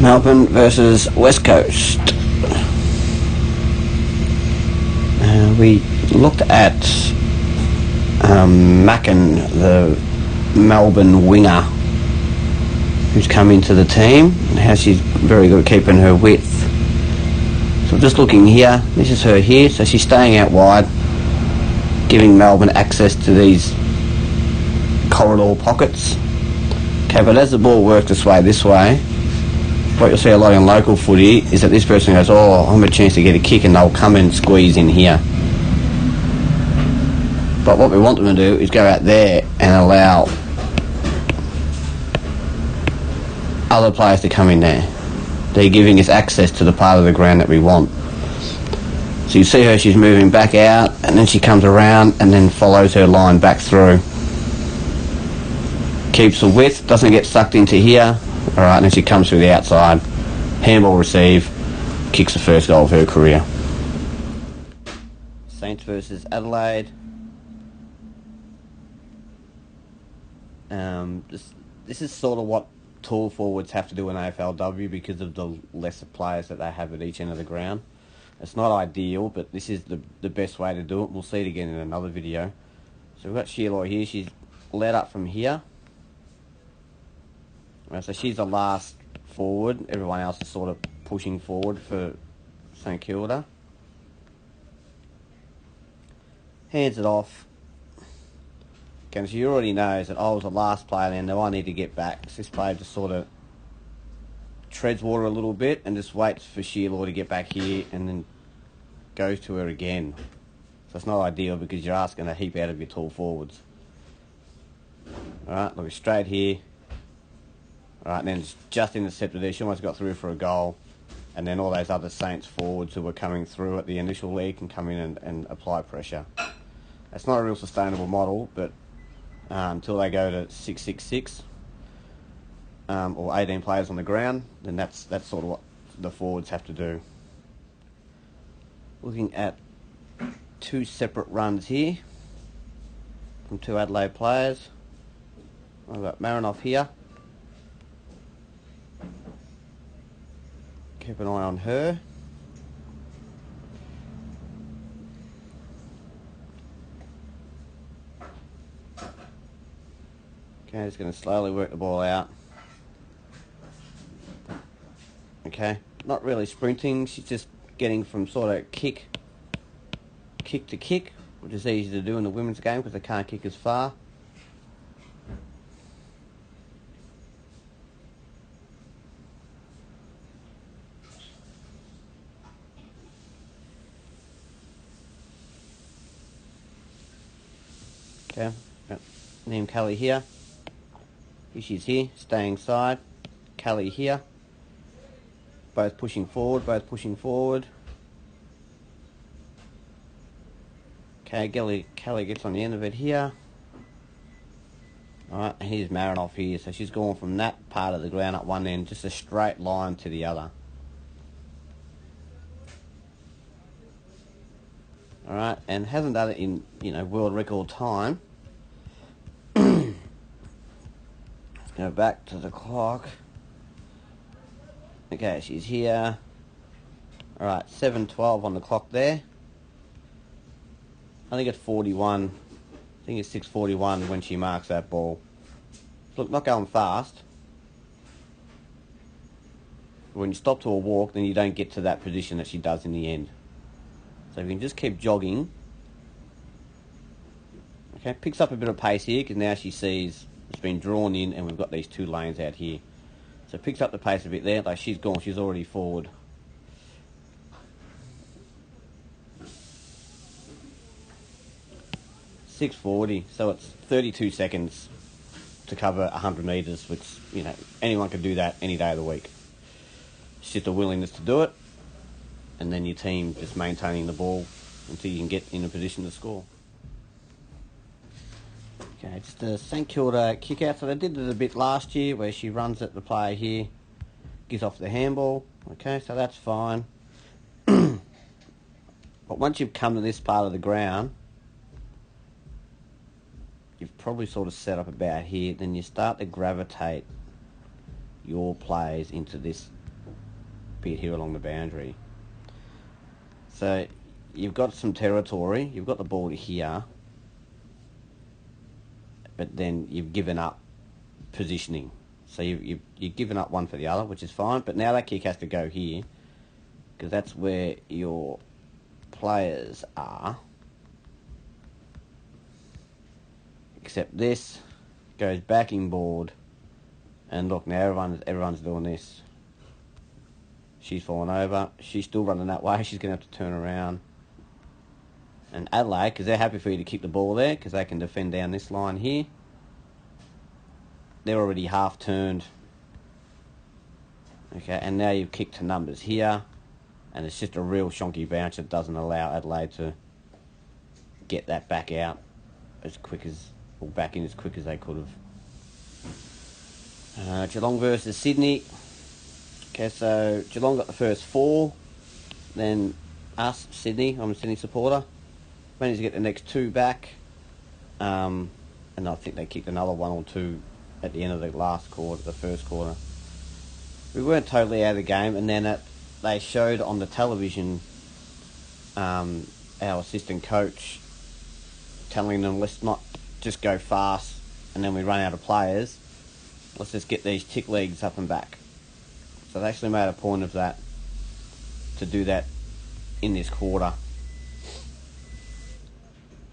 Melbourne versus West Coast. We looked at Mackin, the Melbourne winger, who's come into the team, and how she's very good at keeping her width. So just looking here, this is her here, so she's staying out wide, giving Melbourne access to these corridor pockets. Okay, but as the ball works its way this way, what you'll see a lot in local footy is that this person goes, oh, I'm a chance to get a kick, and they'll come and squeeze in here. But what we want them to do is go out there and allow other players to come in there. They're giving us access to the part of the ground that we want. So you see her, she's moving back out, and then she comes around and then follows her line back through. Keeps the width, doesn't get sucked into here. Alright, and then she comes through the outside. Handball receive, kicks the first goal of her career. Saints versus Adelaide. This is sort of what tall forwards have to do in Aflw because of the lesser players that they have at each end of the ground. It's not ideal, but this is the best way to do it. We'll see it again in another video. So we've got Sheila here. She's led up from here. Right, so she's the last forward. Everyone else is sort of pushing forward for St Kilda. Hands it off. Okay, so she already knows that I was the last player then, now I need to get back. So this player just sort of treads water a little bit and just waits for Sheila to get back here and then goes to her again. So it's not ideal because you're asking a heap out of your tall forwards. Alright, look straight here. Alright, and then it's just intercepted there. She almost got through for a goal. And then all those other Saints forwards who were coming through at the initial league can come in and apply pressure. It's not a real sustainable model, but until they go to 6-6-6 or 18 players on the ground, then that's sort of what the forwards have to do. Looking at two separate runs here from two Adelaide players. I've got Marinoff here. Keep an eye on her. Okay, just going to slowly work the ball out. Okay, not really sprinting, she's just getting from sort of kick to kick, which is easy to do in the women's game because they can't kick as far. Okay, got Liam Kelly here. She's here, staying side. Kelly here. Both pushing forward, Okay, Kelly gets on the end of it here. Alright, and here's Marinoff here. So she's going from that part of the ground at one end, just a straight line to the other. Alright, and hasn't done it in, world record time. Go back to the clock. Okay, she's here. Alright, 7:12 on the clock there. I think it's 41. I think it's 6:41 when she marks that ball. Look, not going fast. When you stop to a walk, then you don't get to that position that she does in the end. So if you can just keep jogging. Okay, picks up a bit of pace here because now she sees it's been drawn in and we've got these two lanes out here. So picks up the pace a bit there, like she's gone, she's already forward. .640, so it's 32 seconds to cover 100 metres, which, anyone can do that any day of the week. It's just a willingness to do it, and then your team just maintaining the ball until you can get in a position to score. Okay, just a St Kilda kick out. So they did it a bit last year where she runs at the player here, gives off the handball. Okay, so that's fine. But once you've come to this part of the ground, you've probably sort of set up about here, then you start to gravitate your plays into this bit here along the boundary. So you've got some territory, you've got the ball here, but then you've given up positioning. So you've given up one for the other, which is fine, but now that kick has to go here, because that's where your players are. Except this goes back inboard, and look, now everyone's doing this. She's fallen over. She's still running that way. She's going to have to turn around. And Adelaide, because they're happy for you to keep the ball there, because they can defend down this line here. They're already half turned. Okay, and now you've kicked to numbers here, and it's just a real shonky bounce that doesn't allow Adelaide to get that back out as quick as, or back in as quick as they could have. Geelong versus Sydney. Okay, so Geelong got the first 4, then us, Sydney. I'm a Sydney supporter. Managed to get the next 2 back, and I think they kicked another 1 or 2 at the end of the last quarter, the first quarter. We weren't totally out of the game, and then they showed on the television our assistant coach telling them, let's not just go fast and then we run out of players. Let's just get these tick legs up and back. So they actually made a point of that, to do that in this quarter.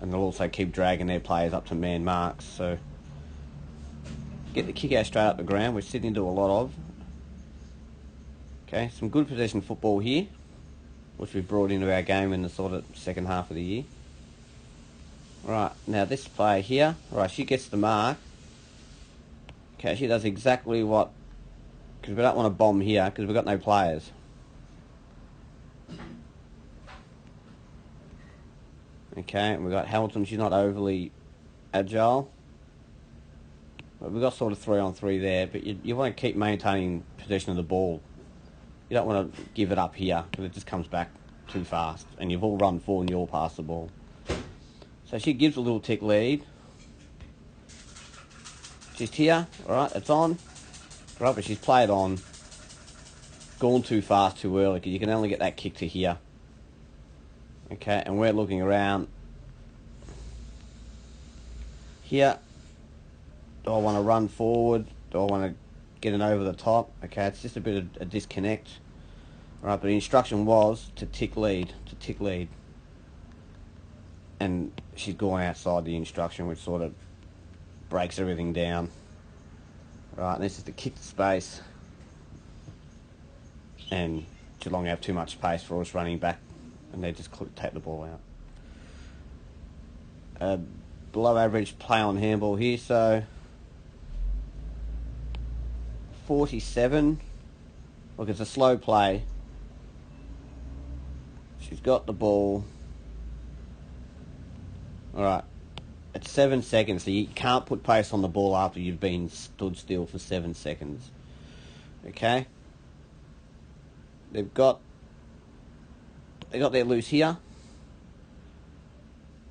And they'll also keep dragging their players up to man marks. So get the kick out straight up the ground, which Sydney do a lot of. Okay, some good possession football here, which we brought into our game in the sort of second half of the year. Right, now this player here, right, she gets the mark. Okay, she does exactly what, because we don't want to bomb here, because we've got no players. Okay, and we've got Hamilton, she's not overly agile. But we've got sort of 3-on-3 there, but you want to keep maintaining possession of the ball. You don't want to give it up here, because it just comes back too fast, and you've all run forward and you all pass the ball. So she gives a little tick lead. She's here, alright, it's on. Right, but she's played on. Gone too fast too early, because you can only get that kick to here. Okay, and we're looking around. Here, do I want to run forward? Do I want to get it over the top? Okay, it's just a bit of a disconnect. Alright, but the instruction was to tick lead, And she's gone outside the instruction, which sort of breaks everything down. Right, and this is the kick to space. And Geelong have too much space for us running back, and they just take the ball out. Below average play on handball here, so 47. Look, it's a slow play. She's got the ball. Alright, it's 7 seconds, so you can't put pace on the ball after you've been stood still for 7 seconds. Okay? They got their loose here.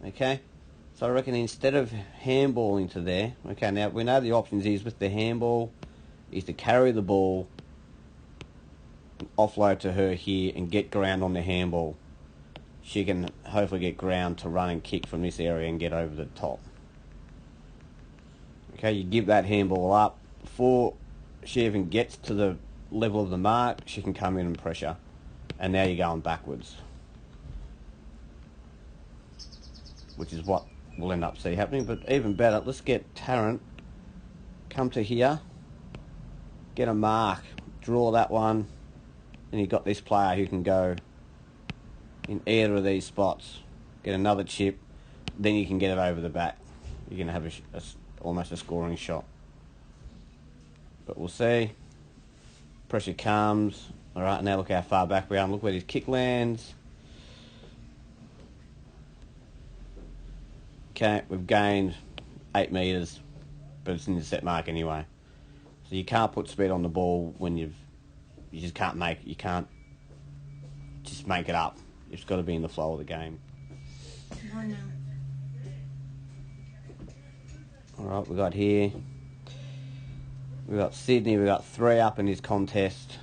Okay? So I reckon instead of handballing to there, okay, now we know the options is with the handball is to carry the ball, and offload to her here and get ground on the handball. She can hopefully get ground to run and kick from this area and get over the top. Okay, you give that handball up. Before she even gets to the level of the mark, she can come in and pressure. And now you're going backwards. Which is what we'll end up see happening. But even better, let's get Tarrant, come to here, get a mark, draw that one, and you've got this player who can go in either of these spots, get another chip, then you can get it over the back. You're going to have almost a scoring shot. But we'll see. Pressure comes. Alright, now look how far back we are. Look where this kick lands. Okay, we've gained 8 metres, but it's in the set mark anyway. So you can't put speed on the ball when you just can't you can't just make it up. It's got to be in the flow of the game. I know. Alright, we got here. We got Sydney, we got 3 up in this contest.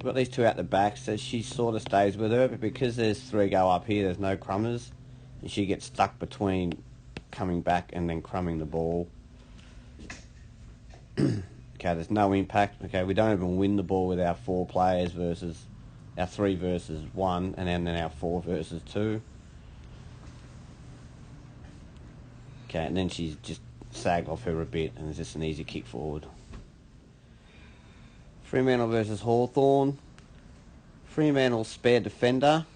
got these two out the back, so she sort of stays with her, but because there's three go up here, there's no crummers, and she gets stuck between coming back and then crumbing the ball. Okay, there's no impact. Okay, we don't even win the ball with our 4 players versus our 3 versus 1, and then our 4 versus 2. Okay, and then she's just sagged off her a bit, and it's just an easy kick forward. Fremantle versus Hawthorn. Fremantle spare defender.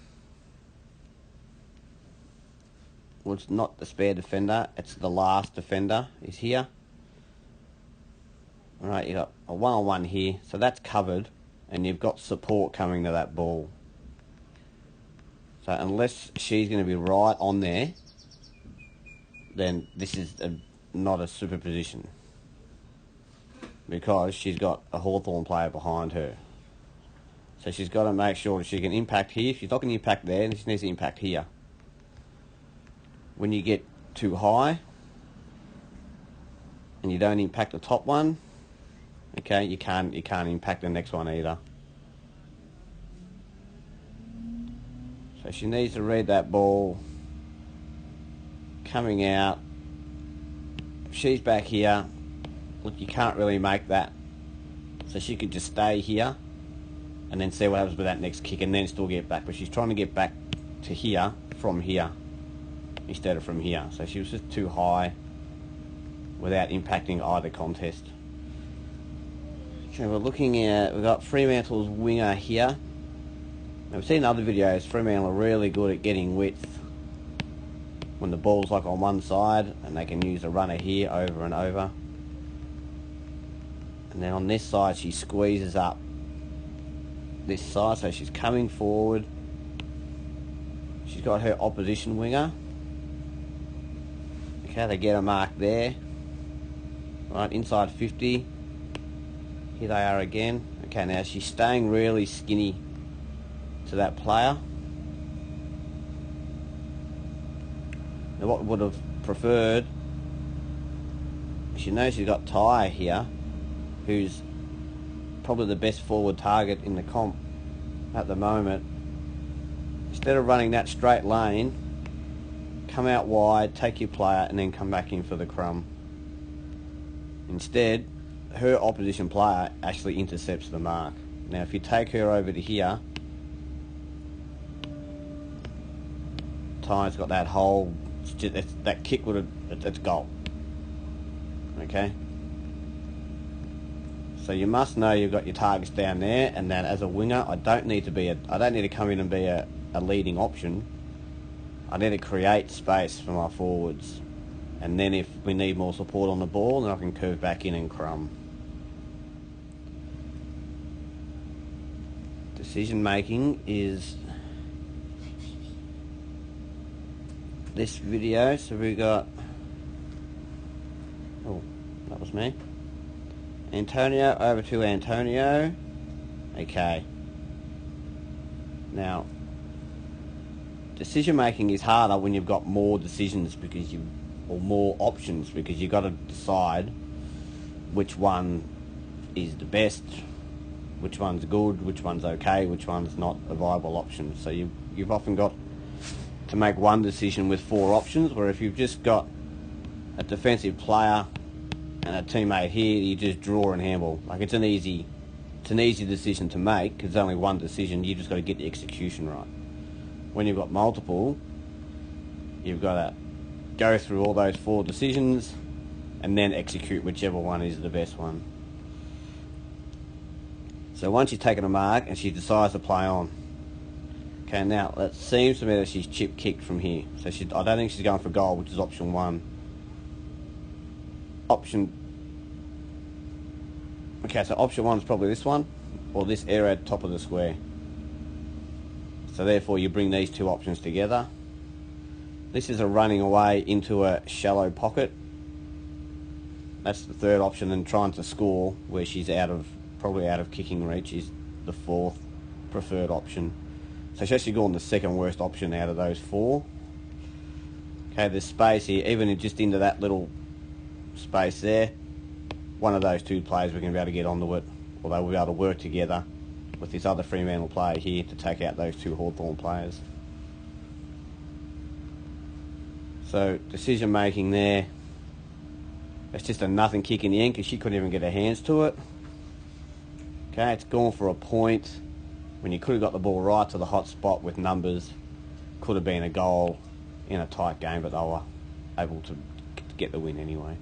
Well, it's not the spare defender, it's the last defender is here. Alright, you've got a one-on-one here, so that's covered, and you've got support coming to that ball. So unless she's going to be right on there, then this is not a super position, because she's got a Hawthorn player behind her. So she's got to make sure that she can impact here. If she's not going to impact there, then she needs to impact here. When you get too high and you don't impact the top one, okay, you can't impact the next one either. So she needs to read that ball coming out. If she's back here, look, you can't really make that. So she could just stay here and then see what happens with that next kick and then still get back. But she's trying to get back to here from here instead of from here. So she was just too high without impacting either contest. Okay, we're looking at, we've got Fremantle's winger here. Now, we've seen in other videos, Fremantle are really good at getting width when the ball's like on one side, and they can use a runner here over and over. And then on this side, she squeezes up this side, so she's coming forward. She's got her opposition winger. Okay, they get a mark there. Right, inside 50. Here they are again. Okay, now she's staying really skinny to that player. Now what would have preferred, she knows she's got Ty here, who's probably the best forward target in the comp at the moment. Instead of running that straight lane, come out wide, take your player, and then come back in for the crumb. Instead, her opposition player actually intercepts the mark. Now if you take her over to here, Ty's got that hole, that kick would have, it's goal. Okay? So you must know you've got your targets down there, and that as a winger, I don't need to come in and be a leading option. I need to create space for my forwards. And then if we need more support on the ball, then I can curve back in and crumb. Decision making is this video. So we got, oh, that was me. Antonio over to Antonio. Okay. Now, decision making is harder when you've got more decisions or more options, because you've got to decide which one is the best, which one's good, which one's okay, which one's not a viable option. So you've often got to make one decision with 4 options, where if you've just got a defensive player and a teammate here, you just draw and handball. Like, it's an easy decision to make, because it's only one decision. You just got to get the execution right. When you've got multiple, you've got to go through all those 4 decisions and then execute whichever one is the best one. So once you've taken a mark and she decides to play on. Okay, now it seems to me that she's chip kicked from here. So I don't think she's going for goal, which is option 1. Okay, so option 1 is probably this one, or this area at the top of the square. So therefore you bring these 2 options together. This is a running away into a shallow pocket. That's the 3rd option, and trying to score where she's probably out of kicking reach is the 4th preferred option. So she's actually gone the 2nd worst option out of those 4. Okay, there's space here, even just into that little space there. One of those 2 players we can be able to get onto it, or they will be able to work together with this other Fremantle player here to take out those two Hawthorn players. So decision making there. It's just a nothing kick in the end because she couldn't even get her hands to it. Okay, it's gone for a point when you could have got the ball right to the hot spot with numbers. Could have been a goal in a tight game, but they were able to get the win anyway.